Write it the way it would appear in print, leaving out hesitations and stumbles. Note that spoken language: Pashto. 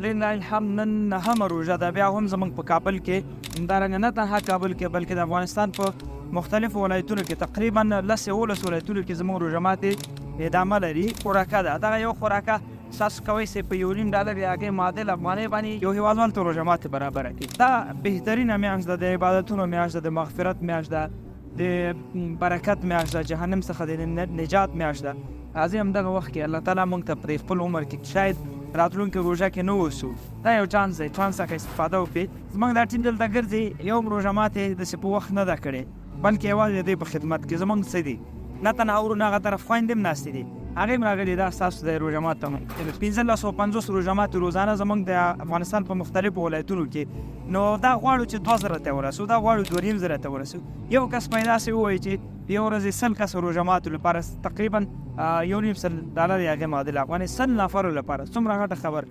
لله الحمد نن هم روژه ده، بیا هم زمونږ په کابل کې همدارنګه نه تنها کابل کې بلکې د افغانستان په مختلفو ولایتونو کې تقریبا 10-11 ولایتونو کې زموږ روژه ماتې ادامه لري. خوراکه ده، دغه یو خوراکه ستاسو کوی سئ په 1.5 ډالر یا هغې معادل افغانۍ باندې یو هېوادوال ته روژه ماتې برابره کړي. دا بهترینه میاشت ده، د عبادتونو میاشت ده، د مغفرت میاشت ده، د برکت میاشت ده، جهنم څخه د نجات میاشت ده. راځئ همدغه وخت کې الله تعالی موږ ته په خپل عمر کې شاید راتلونکي روژه کې نه اوسو، دا یو چانس دی، چانس څخه استفاده وکړئ. زموږ دا ټیم دلته ګرځي، یو هم روژه ماتې داسې په وخت نه ده کړې، بلکې یوازې د دوی په خدمت کې زموږ څه دي نه تنها ورونه هغه طرف خویندې هم ناستې دي، هغې هم راغلي، دا ستاسو د روژه مات 1550 روژه ماتې روزانه زموږ د افغانستان په مختلفو ولایتونو کې. نو دا غواړو چې 2000 ته ورسو، دا غواړو 2500 ته ورسو. یو کس پیدا سي ووایي چې یو ورځې 100 کسه روژه ماتو لپاره تقریبا $1.5 یا هغې معادل افغانۍ 100 نفرو لپاره څومره غټه خبر.